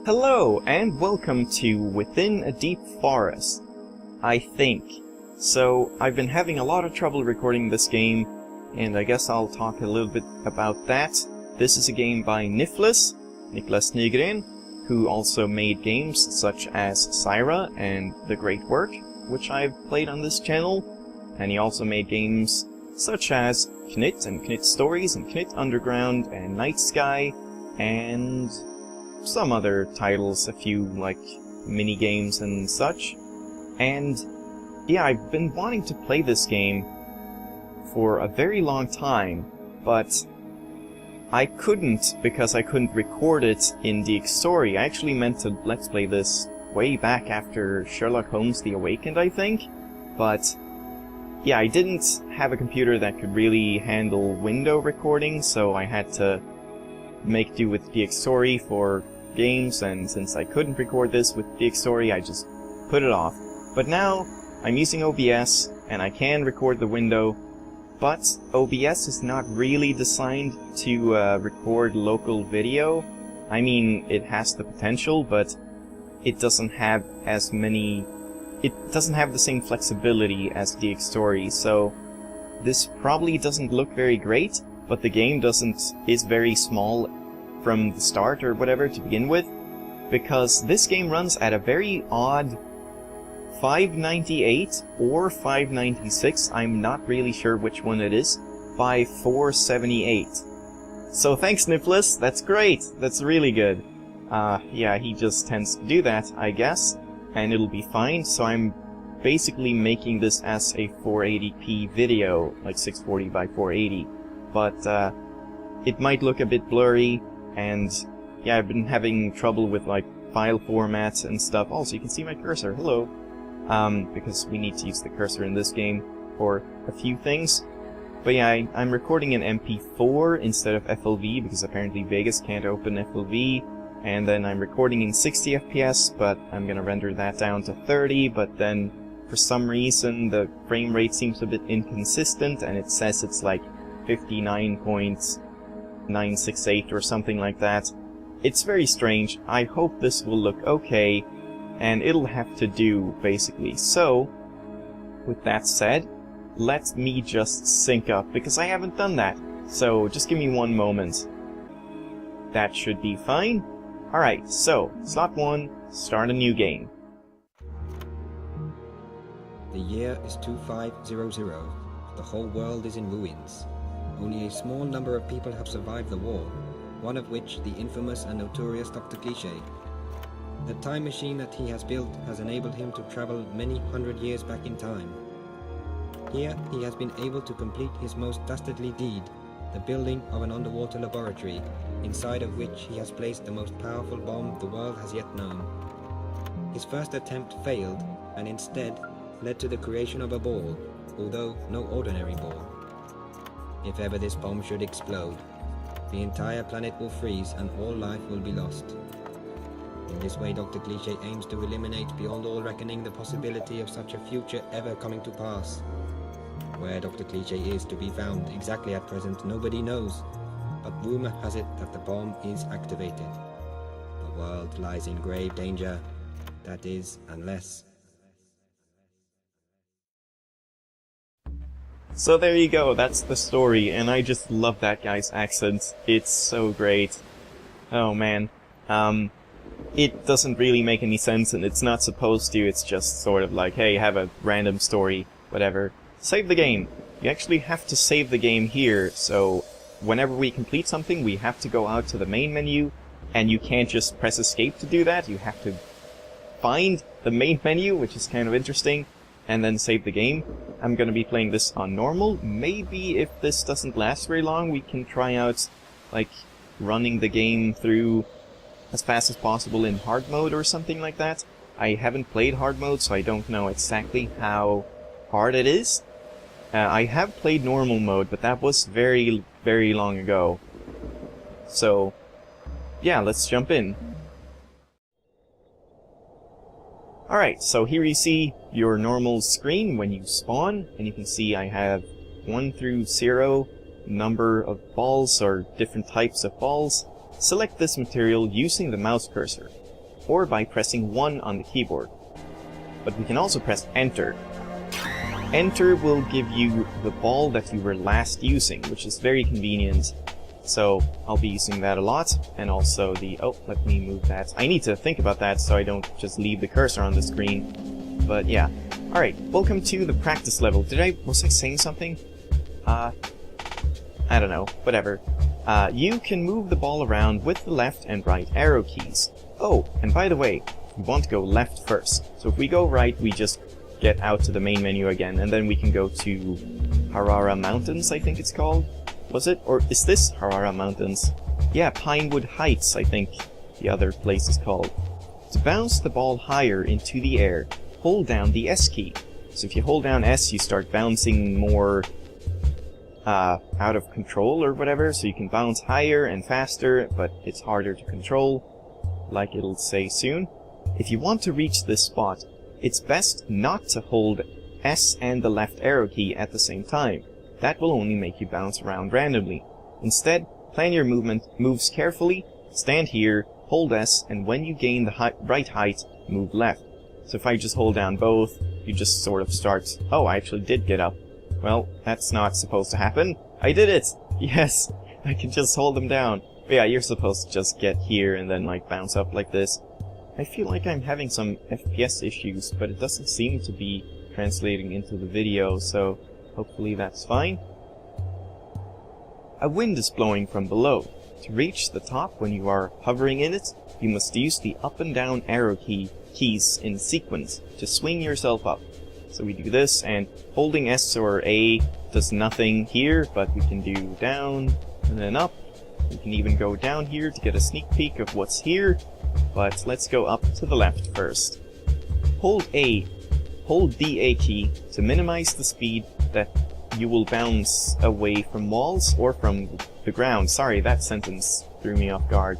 Hello, and welcome to Within a Deep Forest, I think. So, I've been having a lot of trouble recording this game, and I guess I'll talk a little bit about that. This is a game by Nifflas Nygren, who also made games such as Syra and The Great Work, which I've played on this channel, and he also made games such as Knit and Knit Stories and Knit Underground and Night Sky, and some other titles, a few like mini games and such. And yeah, I've been wanting to play this game for a very long time, but I couldn't because I couldn't record it in the story. I actually meant to let's play this way back after Sherlock Holmes The Awakened, I think, but yeah, I didn't have a computer that could really handle window recording, so I had to make do with DxStory for games, and since I couldn't record this with DxStory, I just put it off. But now, I'm using OBS, and I can record the window, but OBS is not really designed to record local video. I mean, it has the potential, but it doesn't have as many... It doesn't have the same flexibility as DxStory, so this probably doesn't look very great, but the game is very small from the start or whatever to begin with, because this game runs at a very odd 598 or 596, I'm not really sure which one it is, by 478. So thanks Nifflas, that's great, that's really good. Yeah, he just tends to do that, I guess, and it'll be fine, so I'm basically making this as a 480p video, like 640 by 480, but it might look a bit blurry, and yeah, I've been having trouble with like file formats and stuff. Also, you can see my cursor, hello, because we need to use the cursor in this game for a few things. But yeah, I'm recording in MP4 instead of FLV, because apparently Vegas can't open FLV, and then I'm recording in 60 FPS, but I'm gonna render that down to 30, but then for some reason the frame rate seems a bit inconsistent, and it says it's like 59.968 or something like that. It's very strange. I hope this will look okay, and it'll have to do, basically. So, with that said, let me just sync up, because I haven't done that. So, just give me one moment. That should be fine. Alright, so, slot 1, start a new game. The year is 2500. The whole world is in ruins. Only a small number of people have survived the war, one of which the infamous and notorious Dr. Cliché. The time machine that he has built has enabled him to travel many hundred years back in time. Here he has been able to complete his most dastardly deed, the building of an underwater laboratory, inside of which he has placed the most powerful bomb the world has yet known. His first attempt failed, and instead led to the creation of a ball, although no ordinary ball. If ever this bomb should explode, the entire planet will freeze and all life will be lost. In this way, Dr. Cliché aims to eliminate beyond all reckoning the possibility of such a future ever coming to pass. Where Dr. Cliché is to be found exactly at present, nobody knows, but rumor has it that the bomb is activated. The world lies in grave danger, that is, unless... So there you go, that's the story, and I just love that guy's accent. It's so great. Oh man. It doesn't really make any sense, and it's not supposed to, it's just sort of like, hey, have a random story, whatever. Save the game. You actually have to save the game here, so whenever we complete something, we have to go out to the main menu, and you can't just press escape to do that, you have to find the main menu, which is kind of interesting, and then save the game. I'm gonna be playing this on normal. Maybe if this doesn't last very long, we can try out, like, running the game through as fast as possible in hard mode or something like that. I haven't played hard mode, so I don't know exactly how hard it is. I have played normal mode, but that was very, very long ago. So, yeah, let's jump in. Alright, so here you see your normal screen when you spawn, and you can see I have 1 through 0 number of balls, or different types of balls. Select this material using the mouse cursor. or by pressing 1 on the keyboard. But we can also press Enter. Enter will give you the ball that you were last using, which is very convenient. So I'll be using that a lot, and also the... oh, let me move that. I need to think about that so I don't just leave the cursor on the screen. But yeah. Alright, welcome to the practice level. Was I saying something? I don't know, whatever. You can move the ball around with the left and right arrow keys. Oh, and by the way, we want to go left first. So if we go right, we just get out to the main menu again, and then we can go to Harara Mountains, I think it's called. Was it? Or is this Harara Mountains? Yeah, Pinewood Heights, I think the other place is called. To bounce the ball higher into the air, hold down the S key. So if you hold down S, you start bouncing more out of control or whatever, so you can bounce higher and faster, but it's harder to control, like it'll say soon. If you want to reach this spot, it's best not to hold S and the left arrow key at the same time. That will only make you bounce around randomly. Instead, plan your moves carefully, stand here, hold S, and when you gain the right height, move left. So if I just hold down both, you just sort of start... oh, I actually did get up. Well, that's not supposed to happen. I did it! Yes! I can just hold them down. But yeah, you're supposed to just get here and then, like, bounce up like this. I feel like I'm having some FPS issues, but it doesn't seem to be translating into the video, so hopefully that's fine. A wind is blowing from below. To reach the top when you are hovering in it, you must use the up and down arrow keys in sequence to swing yourself up. So we do this, and holding S or A does nothing here, but we can do down and then up. We can even go down here to get a sneak peek of what's here, but let's go up to the left first. Hold the A key to minimize the speed that you will bounce away from walls or from the ground. Sorry, that sentence threw me off guard.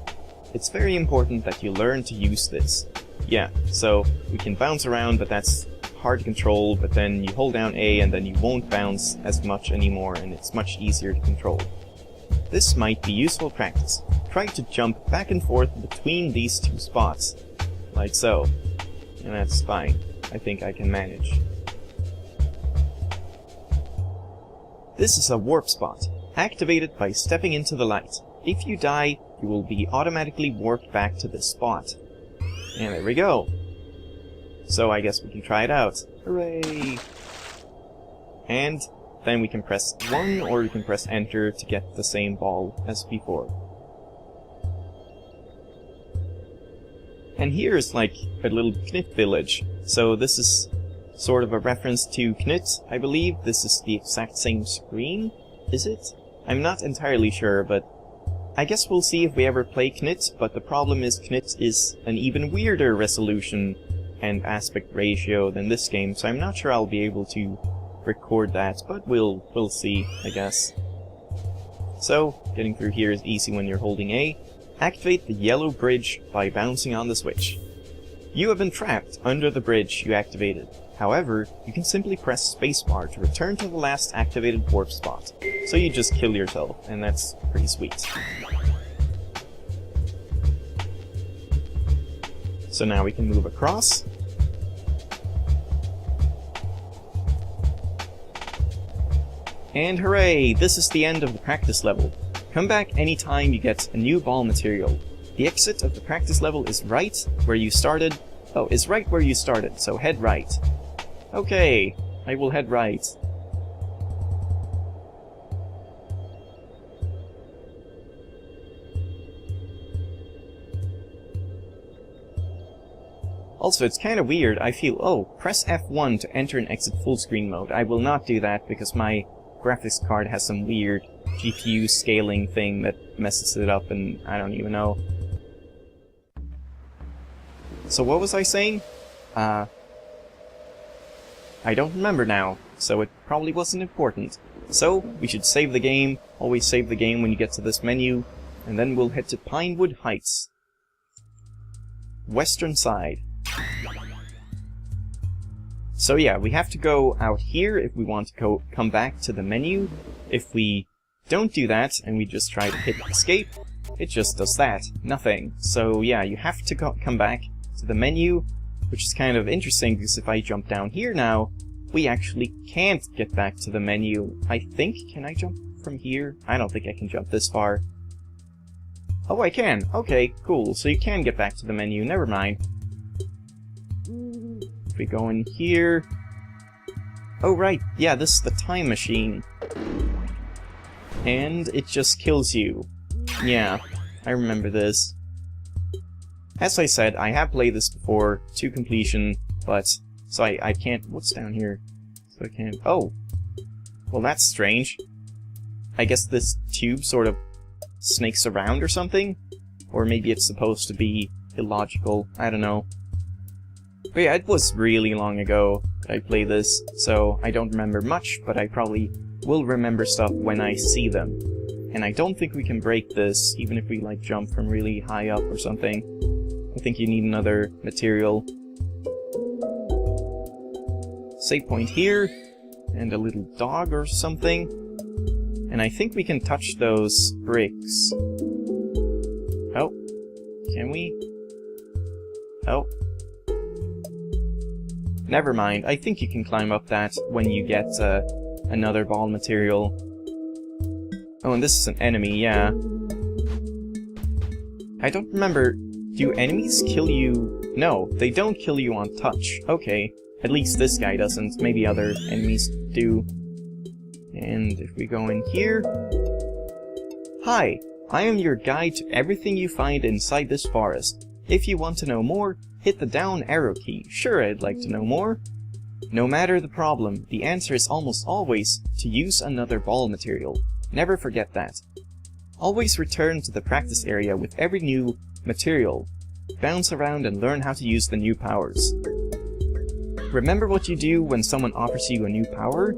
It's very important that you learn to use this. Yeah, so we can bounce around, but that's hard to control, but then you hold down A and then you won't bounce as much anymore, and it's much easier to control. This might be useful practice. Try to jump back and forth between these two spots, like so. And that's fine. I think I can manage. This is a warp spot. Activate it by stepping into the light. If you die, you will be automatically warped back to this spot. And there we go. So I guess we can try it out. Hooray! And then we can press 1 or we can press Enter to get the same ball as before. And here is like a little Knit village. So this is sort of a reference to Knit, I believe. This is the exact same screen, is it? I'm not entirely sure, but I guess we'll see if we ever play Knit, but the problem is Knit is an even weirder resolution and aspect ratio than this game, so I'm not sure I'll be able to record that, but we'll see, I guess. So, getting through here is easy when you're holding A. Activate the yellow bridge by bouncing on the switch. You have been trapped under the bridge you activated. However, you can simply press spacebar to return to the last activated warp spot. So you just kill yourself, and that's pretty sweet. So now we can move across. And hooray! This is the end of the practice level. Come back anytime you get a new ball material. The exit of the practice level is right where you started. Oh, is right where you started, so head right. Okay, I will head right. Also, it's kind of weird. I feel, oh, press F1 to enter and exit full screen mode. I will not do that because my graphics card has some weird GPU scaling thing that messes it up, and I don't even know. So what was I saying? I don't remember now, so it probably wasn't important. So, we should save the game. Always save the game when you get to this menu, and then we'll head to Pinewood Heights. Western side. So yeah, we have to go out here if we want to come back to the menu. If we don't do that, and we just try to hit escape, it just does that. Nothing. So yeah, you have to come back, to the menu, which is kind of interesting because if I jump down here now, we actually can't get back to the menu. I think, can I jump from here? I don't think I can jump this far. Oh, I can. Okay, cool. So you can get back to the menu. Never mind. If we go in here... Oh, right. Yeah, this is the time machine. And it just kills you. Yeah, I remember this. As I said, I have played this before to completion, but... So I can't... What's down here? So I can't... Oh! Well, that's strange. I guess this tube sort of snakes around or something? Or maybe it's supposed to be illogical. I don't know. But yeah, it was really long ago that I played this, so I don't remember much, but I probably will remember stuff when I see them. And I don't think we can break this, even if we, like, jump from really high up or something. I think you need another material. Save point here, and a little dog or something. And I think we can touch those bricks. Oh. Can we? Oh. Never mind, I think you can climb up that when you get another ball material. Oh, and this is an enemy, yeah. I don't remember, do enemies kill you? No, they don't kill you on touch. Okay, at least this guy doesn't, maybe other enemies do. And if we go in here... Hi, I am your guide to everything you find inside this forest. If you want to know more, hit the down arrow key. Sure, I'd like to know more. No matter the problem, the answer is almost always to use another ball material. Never forget that. Always return to the practice area with every new material. Bounce around and learn how to use the new powers. Remember what you do when someone offers you a new power?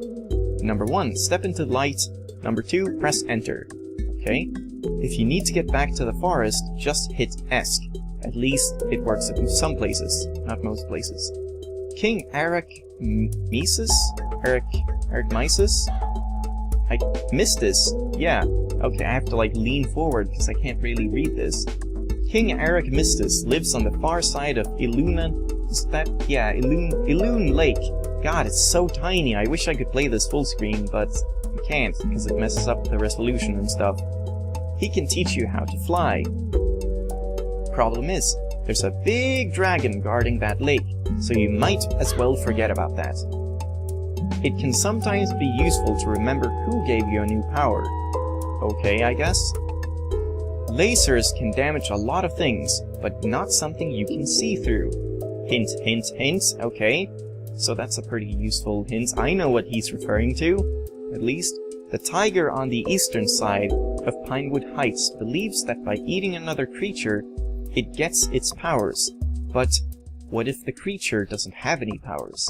Number 1, step into the light. Number 2, press enter. Okay? If you need to get back to the forest, just hit ESC. At least it works in some places, not most places. King Arakmesis? Arakmesis? I missed this. Yeah. Okay, I have to like lean forward because I can't really read this. King Arakmesis lives on the far side of Iluna. Is that? Yeah, Ilun Lake. God, it's so tiny. I wish I could play this full screen, but I can't because it messes up the resolution and stuff. He can teach you how to fly. Problem is, there's a big dragon guarding that lake, so you might as well forget about that. It can sometimes be useful to remember who gave you a new power. Okay, I guess. Lasers can damage a lot of things, but not something you can see through. Hint, hint, hint, okay. So that's a pretty useful hint. I know what he's referring to, at least. The tiger on the eastern side of Pinewood Heights believes that by eating another creature, it gets its powers. But what if the creature doesn't have any powers?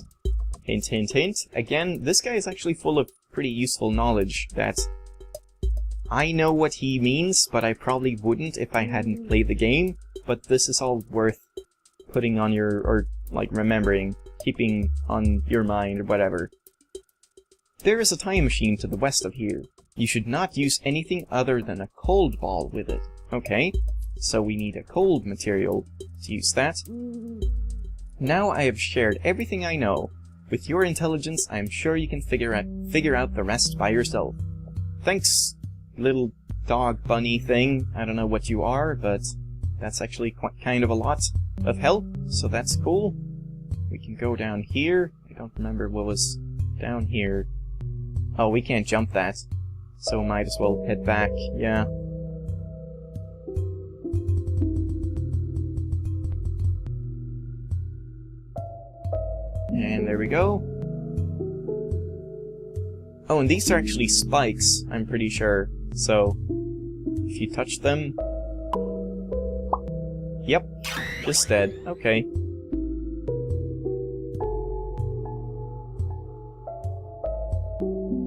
Hint, hint, hint. Again, this guy is actually full of pretty useful knowledge that I know what he means, but I probably wouldn't if I hadn't played the game. But this is all worth putting on your, or like remembering, keeping on your mind or whatever. There is a time machine to the west of here. You should not use anything other than a cold ball with it. Okay, so we need a cold material to use that. Now I have shared everything I know. With your intelligence, I am sure you can figure out the rest by yourself. Thanks, little dog bunny thing. I don't know what you are, but that's actually kind of a lot of help, so that's cool. We can go down here. I don't remember what was down here. Oh, we can't jump that, so might as well head back, yeah. And there we go. Oh, and these are actually spikes, I'm pretty sure. So, if you touch them... Yep, just dead. Okay.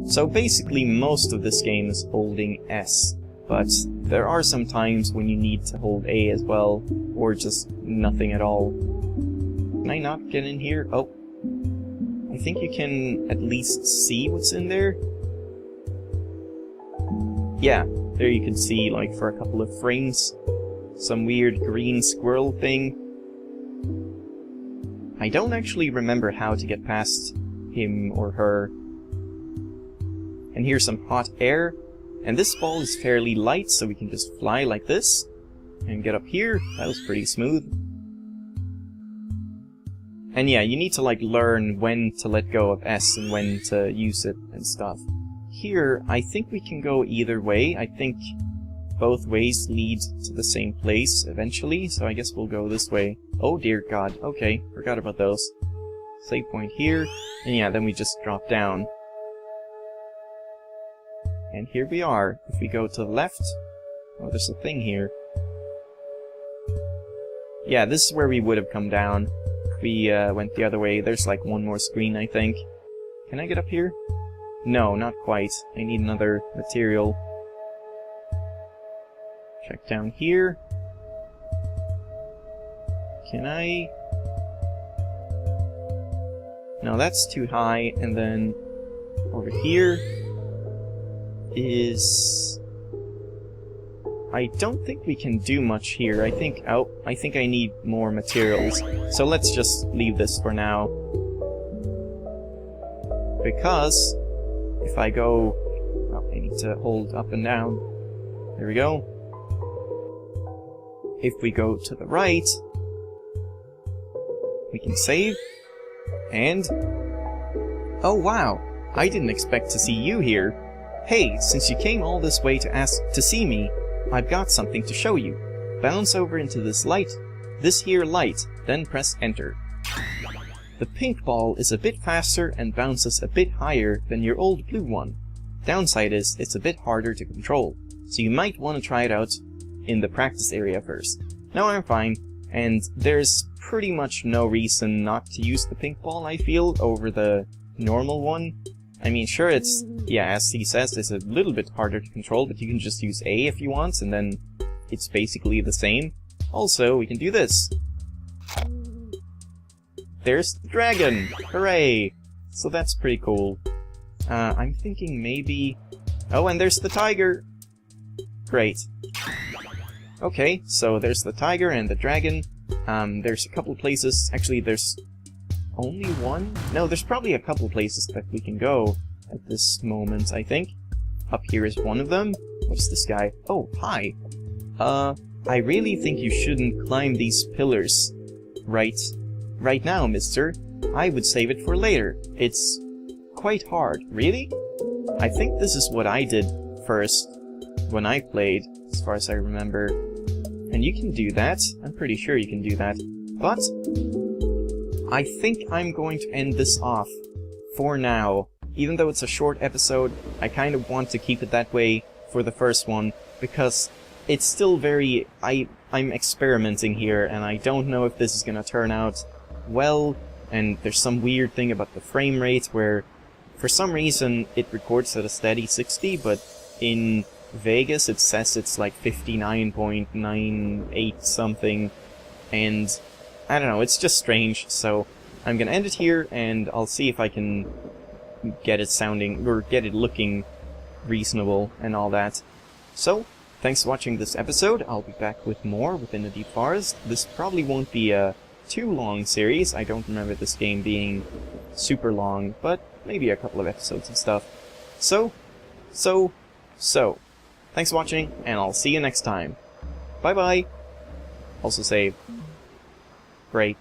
So basically most of this game is holding S, but there are some times when you need to hold A as well, or just nothing at all. Can I not get in here? Oh. I think you can at least see what's in there. Yeah, there you can see, like, for a couple of frames, some weird green squirrel thing. I don't actually remember how to get past him or her. And here's some hot air. And this ball is fairly light, so we can just fly like this. And get up here. That was pretty smooth. And yeah, you need to like learn when to let go of S and when to use it and stuff. Here, I think we can go either way. I think both ways lead to the same place eventually, so I guess we'll go this way. Oh dear god, okay, forgot about those. Save point here, and yeah, then we just drop down. And here we are. If we go to the left... Oh, there's a thing here. Yeah, this is where we would have come down. If we went the other way, there's like one more screen, I think. Can I get up here? No, not quite. I need another material. Check down here. Can I... No, that's too high, and then over here is... I don't think we can do much here. I think I need more materials. So let's just leave this for now. Because if I go... Oh, I need to hold up and down. There we go. If we go to the right, we can save. And... Oh wow! I didn't expect to see you here. Hey, since you came all this way to ask to see me, I've got something to show you. Bounce over into this here light, then press enter. The pink ball is a bit faster and bounces a bit higher than your old blue one. Downside is, it's a bit harder to control, so you might want to try it out in the practice area first. No, I'm fine, and there's pretty much no reason not to use the pink ball, I feel, over the normal one. I mean, sure, it's, yeah, as he says, it's a little bit harder to control, but you can just use A if you want, and then it's basically the same. Also, we can do this. There's the dragon! Hooray! So that's pretty cool. I'm thinking maybe... Oh, and there's the tiger! Great. Okay, so there's the tiger and the dragon. There's a couple places... Actually, there's only one? No, there's probably a couple places that we can go at this moment, I think. Up here is one of them. What's this guy? Oh, hi! I really think you shouldn't climb these pillars. Right now, mister. I would save it for later. It's quite hard. Really? I think this is what I did first when I played, as far as I remember. And you can do that. I'm pretty sure you can do that. But I think I'm going to end this off for now. Even though it's a short episode, I kind of want to keep it that way for the first one, because it's still very... I'm experimenting here, and I don't know if this is gonna turn out well, and there's some weird thing about the frame rate where, for some reason, it records at a steady 60, but in Vegas it says it's like 59.98 something, and I don't know, it's just strange, so I'm gonna end it here, and I'll see if I can get it sounding, or get it looking reasonable and all that. So, thanks for watching this episode. I'll be back with more within the Deep Forest. This probably won't be a too long series. I don't remember this game being super long, but maybe a couple of episodes and stuff. So, thanks for watching, and I'll see you next time. Bye bye! Also save. Great.